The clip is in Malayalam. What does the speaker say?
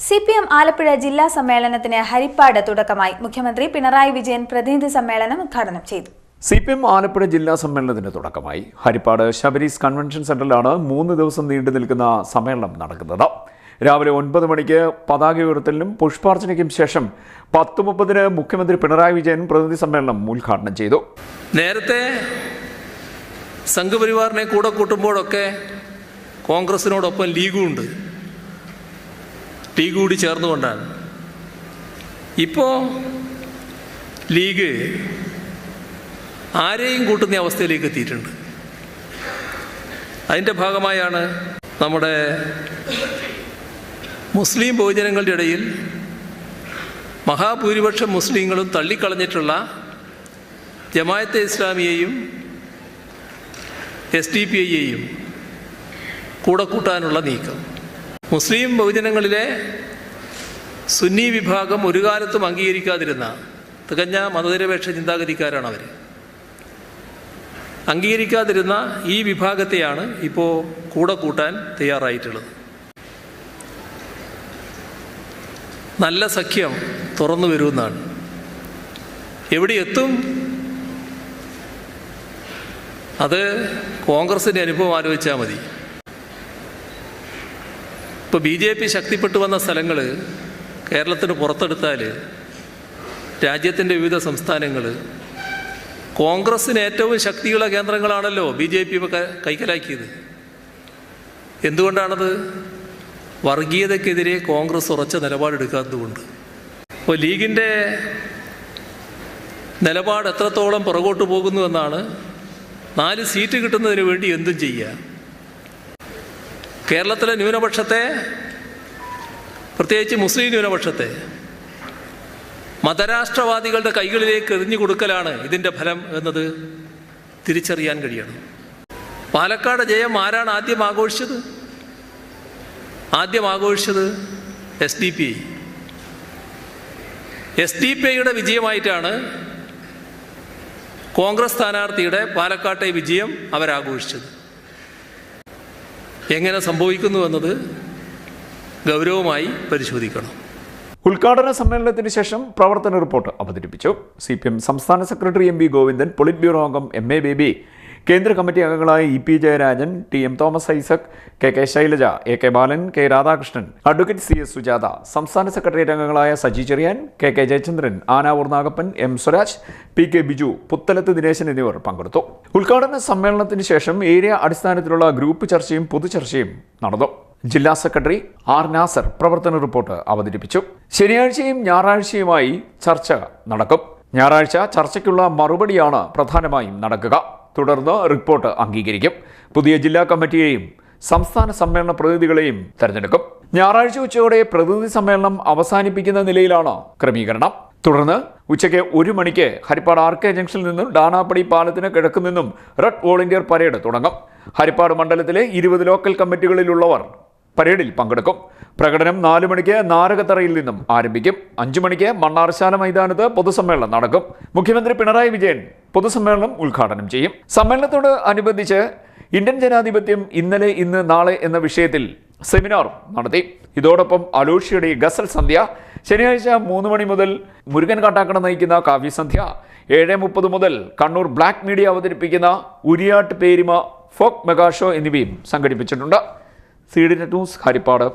CPM ആലപ്പുഴ ജില്ലാ സമ്മേളനത്തിന് ഹരിപ്പാട് തുടക്കമായി. മുഖ്യമന്ത്രി പിണറായി വിജയൻ പ്രതിനിധി സമ്മേളനം ഉദ്ഘാടനം ചെയ്തു. CPM ആലപ്പുഴ ജില്ലാ സമ്മേളനത്തിന് തുടക്കമായി. ഹരിപ്പാട് ശബരീസ് കൺവെൻഷൻ സെന്ററിലാണ് 3 ദിവസം നീണ്ടു നിൽക്കുന്ന സമ്മേളനം നടക്കുന്നത്. രാവിലെ 9 മണിക്ക് പതാക ഉയർത്തലിനും പുഷ്പാർച്ചനയ്ക്കും ശേഷം 10:30 മുഖ്യമന്ത്രി പിണറായി വിജയൻ പ്രതിനിധി സമ്മേളനം ഉദ്ഘാടനം ചെയ്തു. നേരത്തെ സംഘപരിവാറിനെ കൂടെ കൂട്ടുമ്പോഴൊക്കെ കോൺഗ്രസിനോടൊപ്പം ലീഗുണ്ട്. ലീഗ് കൂടി ചേർന്നുകൊണ്ടാണ്. ഇപ്പോൾ ലീഗ് ആരെയും കൂട്ടുന്ന അവസ്ഥയിലേക്ക് എത്തിയിട്ടുണ്ട്. അതിൻ്റെ ഭാഗമായാണ് നമ്മുടെ മുസ്ലിം ബഹുജനങ്ങളുടെ ഇടയിൽ മഹാഭൂരിപക്ഷം മുസ്ലിങ്ങളും തള്ളിക്കളഞ്ഞിട്ടുള്ള ജമാഅത്തെ ഇസ്ലാമിയെയും SDP-യെയും കൂടെ കൂട്ടാനുള്ള നീക്കം. മുസ്ലിം ബഹുജനങ്ങളിലെ സുന്നി വിഭാഗം ഒരു കാലത്തും അംഗീകരിക്കാതിരുന്ന തികഞ്ഞ മതനിരപേക്ഷ ചിന്താഗതിക്കാരാണ് അവർ. അംഗീകരിക്കാതിരുന്ന ഈ വിഭാഗത്തെയാണ് ഇപ്പോൾ കൂടെ കൂട്ടാൻ തയ്യാറായിട്ടുള്ളത്. നല്ല സഖ്യം തുറന്നു വരുമെന്നാണ്. എവിടെ എത്തും? അത് കോൺഗ്രസിൻ്റെ അനുഭവം ആലോചിച്ചാൽ മതി. ഇപ്പോൾ BJP ശക്തിപ്പെട്ടു വന്ന സ്ഥലങ്ങൾ കേരളത്തിന് പുറത്തെടുത്താൽ രാജ്യത്തിൻ്റെ വിവിധ സംസ്ഥാനങ്ങൾ കോൺഗ്രസ്സിന് ഏറ്റവും ശക്തിയുള്ള കേന്ദ്രങ്ങളാണല്ലോ BJP കൈക്കലാക്കിയത്. എന്തുകൊണ്ടാണത്? വർഗീയതയ്ക്കെതിരെ കോൺഗ്രസ് ഉറച്ച നിലപാടെടുക്കാത്തതുകൊണ്ട്. അപ്പോൾ ലീഗിൻ്റെ നിലപാട് എത്രത്തോളം പുറകോട്ട് പോകുന്നു എന്നാണ്. 4 സീറ്റ് കിട്ടുന്നതിന് വേണ്ടി എന്തും ചെയ്യുക. കേരളത്തിലെ ന്യൂനപക്ഷത്തെ, പ്രത്യേകിച്ച് മുസ്ലിം ന്യൂനപക്ഷത്തെ മതരാഷ്ട്രവാദികളുടെ കൈകളിലേക്ക് എറിഞ്ഞു കൊടുക്കലാണ് ഇതിൻ്റെ ഫലം എന്നത് തിരിച്ചറിയാൻ കഴിയണം. പാലക്കാട് ജയം ആരാണ് ആദ്യം ആഘോഷിച്ചത്? ആദ്യം ആഘോഷിച്ചത് SDP. SDP-യുടെ വിജയമായിട്ടാണ് കോൺഗ്രസ് സ്ഥാനാർത്ഥിയുടെ പാലക്കാട്ടെ വിജയം അവരാഘോഷിച്ചത്. എങ്ങനെ സംഭവിക്കുന്നു എന്നത് ഗൗരവമായി പരിശോധിക്കണം. ഉദ്ഘാടന സമ്മേളനത്തിന് ശേഷം പ്രവർത്തന റിപ്പോർട്ട് അവതരിപ്പിച്ചു. CPM സംസ്ഥാന secretary MB Govindan, polit bureau അംഗം MA ബേബി, കേന്ദ്ര കമ്മിറ്റി അംഗങ്ങളായ EP Jayarajan, TM Thomas Isaac, KK Shailaja, AK ബാലൻ, K Radhakrishnan, advocate CS Sujatha, സംസ്ഥാന സെക്രട്ടേറിയറ്റ് അംഗങ്ങളായ Saji Cherian, KK Jayachandran, Anavoor Nagappan, M Swaraj, PK Biju, Puthalath Dineshan എന്നിവർ പങ്കെടുത്തു. ഉദ്ഘാടന സമ്മേളനത്തിന് ശേഷം ഏരിയ അടിസ്ഥാനത്തിലുള്ള ഗ്രൂപ്പ് ചർച്ചയും പൊതുചർച്ചയും നടന്നു. ജില്ലാ സെക്രട്ടറി R നാസർ പ്രവർത്തന റിപ്പോർട്ട് അവതരിപ്പിച്ചു. ശനിയാഴ്ചയും ഞായറാഴ്ചയുമായി ചർച്ച നടക്കും. ഞായറാഴ്ച ചർച്ചയ്ക്കുള്ള മറുപടിയാണ് പ്രധാനമായും നടക്കുക. തുടർന്ന് റിപ്പോർട്ട് അംഗീകരിക്കും. പുതിയ ജില്ലാ കമ്മിറ്റിയെയും സംസ്ഥാന സമ്മേളന പ്രതിനിധികളെയും തെരഞ്ഞെടുക്കും. ഞായറാഴ്ച ഉച്ചയോടെ പ്രതിനിധി സമ്മേളനം അവസാനിപ്പിക്കുന്ന നിലയിലാണ് ക്രമീകരണം. തുടർന്ന് ഉച്ചയ്ക്ക് 1 മണിക്ക് ഹരിപ്പാട് RK ജംഗ്ഷനിൽ നിന്നും ഡാനാപ്പടി പാലത്തിന് കിഴക്ക് നിന്നും റെഡ് വോളണ്ടിയർ പരേഡ് തുടങ്ങും. ഹരിപ്പാട് മണ്ഡലത്തിലെ 20 ലോക്കൽ കമ്മിറ്റികളിലുള്ളവർ പരേഡിൽ പങ്കെടുക്കും. പ്രകടനം 4 മണിക്ക് നാരകത്തറയിൽ നിന്നും ആരംഭിക്കും. 5 മണിക്ക് മണ്ണാർശാല മൈതാനത്ത് പൊതുസമ്മേളനം നടക്കും. മുഖ്യമന്ത്രി പിണറായി വിജയൻ പൊതുസമ്മേളനം ഉദ്ഘാടനം ചെയ്യും. സമ്മേളനത്തോട് അനുബന്ധിച്ച് ഇന്ത്യൻ ജനാധിപത്യം ഇന്നലെ, ഇന്ന്, നാളെ എന്ന വിഷയത്തിൽ സെമിനാർ നടത്തി. ഇതോടൊപ്പം അലോഷ്യയുടെ ഗസൽ സന്ധ്യ, ശനിയാഴ്ച 3 മണി മുതൽ മുരുകൻ കാട്ടാക്കട നയിക്കുന്ന കാവ്യസന്ധ്യ, 7:30 മുതൽ കണ്ണൂർ ബ്ലാക്ക് മീഡിയ അവതരിപ്പിക്കുന്ന ഉരിയാട്ട് പേരിമ ഫോക്ക് മെഗാ ഷോ എന്നിവയും സംഘടിപ്പിച്ചിട്ടുണ്ട്. CDNet news, Harippad.